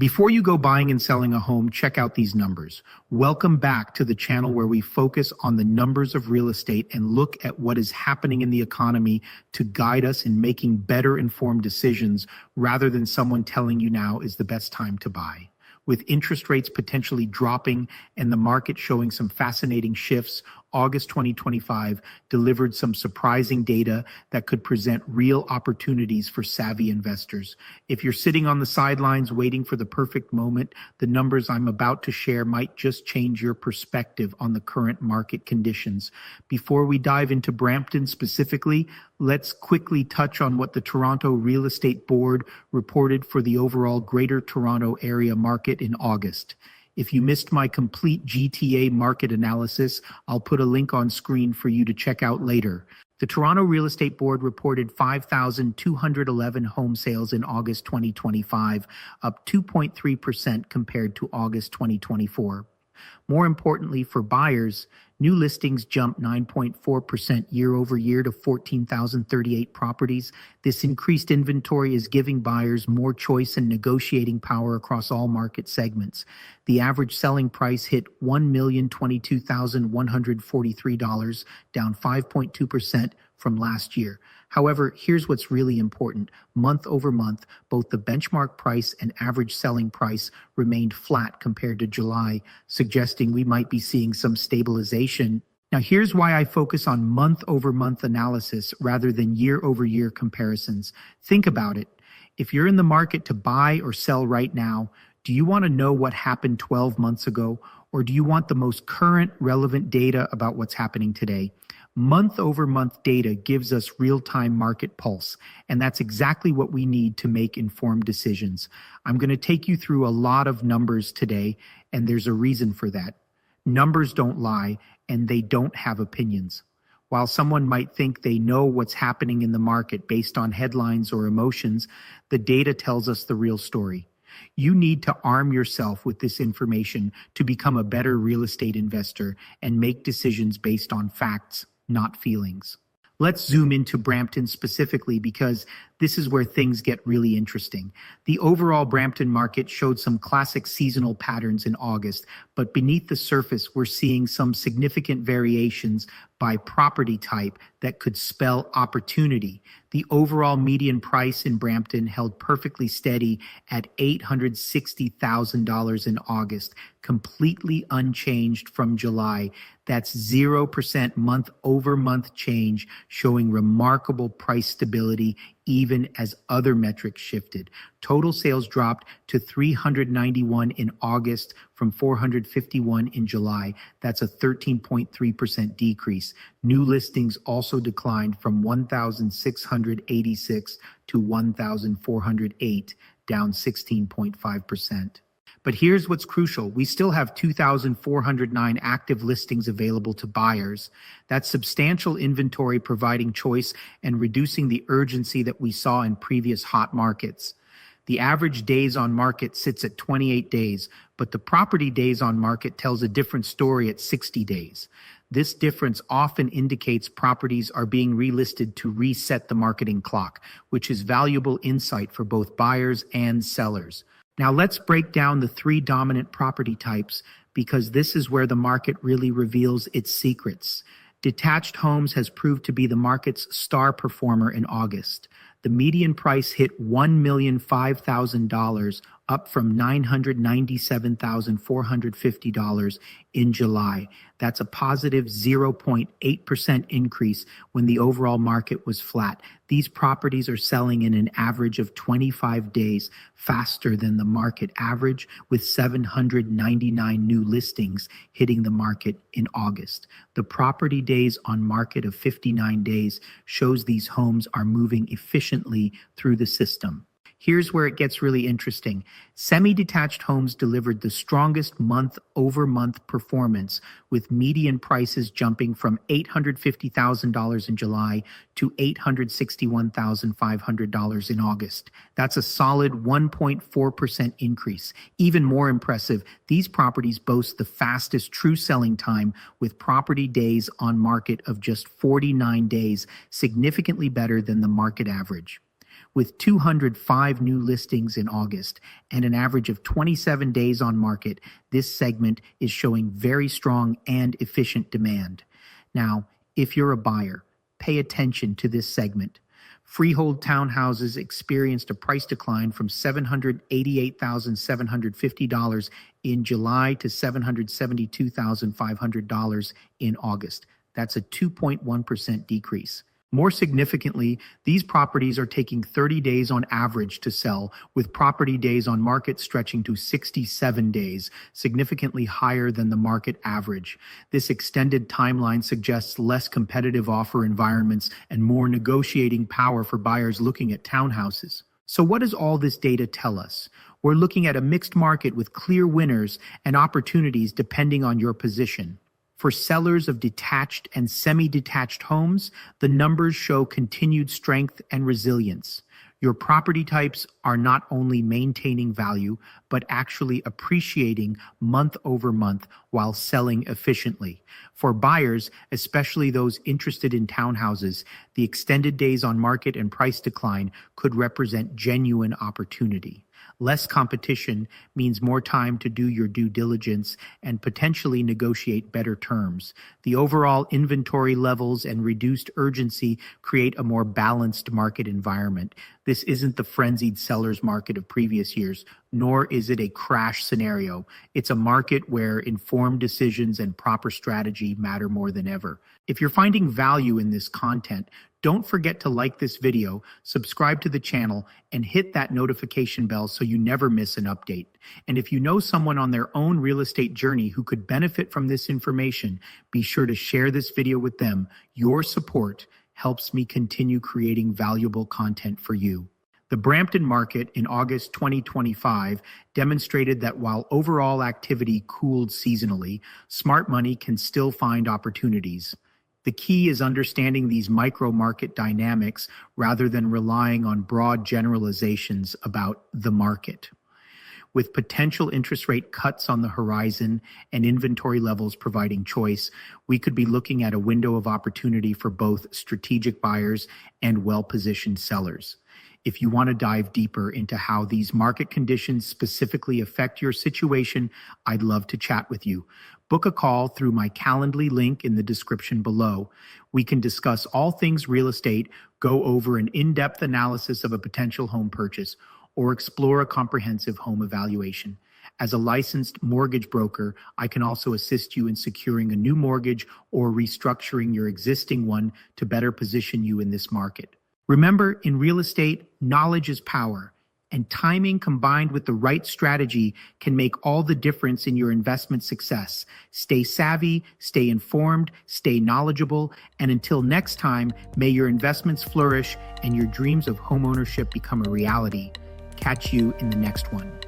Before you go buying and selling a home, check out these numbers. Welcome back to the channel where we focus on the numbers of real estate and look at what is happening in the economy to guide us in making better informed decisions rather than someone telling you now is the best time to buy. With interest rates potentially dropping and the market showing some fascinating shifts, August 2025 delivered some surprising data that could present real opportunities for savvy investors. If you're sitting on the sidelines waiting for the perfect moment, the numbers I'm about to share might just change your perspective on the current market conditions. Before we dive into Brampton specifically, let's quickly touch on what the Toronto Real Estate Board reported for the overall Greater Toronto Area market in August. If you missed my complete GTA market analysis, I'll put a link on screen for you to check out later. The Toronto Real Estate Board reported 5,211 home sales in August 2025, up 2.3% compared to August 2024. More importantly, for buyers, new listings jumped 9.4% year over year to 14,038 properties. This increased inventory is giving buyers more choice and negotiating power across all market segments. The average selling price hit $1,022,143, down 5.2% from last year. However, here's what's really important. Month over month, both the benchmark price and average selling price remained flat compared to July, suggesting we might be seeing some stabilization. Now, here's why I focus on month over month analysis rather than year over year comparisons. Think about it. If you're in the market to buy or sell right now, do you want to know what happened 12 months ago, or do you want the most current relevant data about what's happening today? Month-over-month data gives us real-time market pulse, and that's exactly what we need to make informed decisions. I'm going to take you through a lot of numbers today, and there's a reason for that. Numbers don't lie, and they don't have opinions. While someone might think they know what's happening in the market based on headlines or emotions, the data tells us the real story. You need to arm yourself with this information to become a better real estate investor and make decisions based on facts, not feelings. Let's zoom into Brampton specifically because this is where things get really interesting. The overall Brampton market showed some classic seasonal patterns in August, but beneath the surface, we're seeing some significant variations by property type that could spell opportunity. The overall median price in Brampton held perfectly steady at $860,000 in August, completely unchanged from July. That's 0% month-over-month change, showing remarkable price stability even as other metrics shifted. Total sales dropped to 391 in August from 451 in July. That's a 13.3% decrease. New listings also declined from 1,686 to 1,408, down 16.5%. But here's what's crucial. We still have 2,409 active listings available to buyers. That's substantial inventory providing choice and reducing the urgency that we saw in previous hot markets. The average days on market sits at 28 days, but the property days on market tells a different story at 60 days. This difference often indicates properties are being relisted to reset the marketing clock, which is valuable insight for both buyers and sellers. Now let's break down the three dominant property types because this is where the market really reveals its secrets. Detached homes has proved to be the market's star performer in August. The median price hit $1,005,000, up from $997,450 in July. That's a positive 0.8% increase when the overall market was flat. These properties are selling in an average of 25 days, faster than the market average, with 799 new listings hitting the market in August. The property days on market of 59 days shows these homes are moving efficiently through the system. Here's where it gets really interesting. Semi-detached homes delivered the strongest month-over-month performance, with median prices jumping from $850,000 in July to $861,500 in August. That's a solid 1.4% increase. Even more impressive, these properties boast the fastest true selling time, with property days on market of just 49 days, significantly better than the market average. With 205 new listings in August and an average of 27 days on market, this segment is showing very strong and efficient demand. Now, if you're a buyer, pay attention to this segment. Freehold townhouses experienced a price decline from $788,750 in July to $772,500 in August. That's a 2.1% decrease. More significantly, these properties are taking 30 days on average to sell, with property days on market stretching to 67 days, significantly higher than the market average. This extended timeline suggests less competitive offer environments and more negotiating power for buyers looking at townhouses. So what does all this data tell us? We're looking at a mixed market with clear winners and opportunities depending on your position. For sellers of detached and semi-detached homes, the numbers show continued strength and resilience. Your property types are not only maintaining value, but actually appreciating month over month while selling efficiently. For buyers, especially those interested in townhouses, the extended days on market and price decline could represent genuine opportunity. Less competition means more time to do your due diligence and potentially negotiate better terms. The overall inventory levels and reduced urgency create a more balanced market environment. This isn't the frenzied seller's market of previous years, nor is it a crash scenario. It's a market where informed decisions and proper strategy matter more than ever. If you're finding value in this content, don't forget to like this video, subscribe to the channel, and hit that notification bell so you never miss an update. And if you know someone on their own real estate journey who could benefit from this information, be sure to share this video with them. Your support helps me continue creating valuable content for you. The Brampton market in August 2025 demonstrated that while overall activity cooled seasonally, smart money can still find opportunities. The key is understanding these micro-market dynamics rather than relying on broad generalizations about the market. With potential interest rate cuts on the horizon and inventory levels providing choice, we could be looking at a window of opportunity for both strategic buyers and well-positioned sellers. If you want to dive deeper into how these market conditions specifically affect your situation, I'd love to chat with you. Book a call through my Calendly link in the description below. We can discuss all things real estate, go over an in-depth analysis of a potential home purchase, or explore a comprehensive home evaluation. As a licensed mortgage broker, I can also assist you in securing a new mortgage or restructuring your existing one to better position you in this market. Remember, in real estate, knowledge is power, and timing combined with the right strategy can make all the difference in your investment success. Stay savvy, stay informed, stay knowledgeable, and until next time, may your investments flourish and your dreams of homeownership become a reality. Catch you in the next one.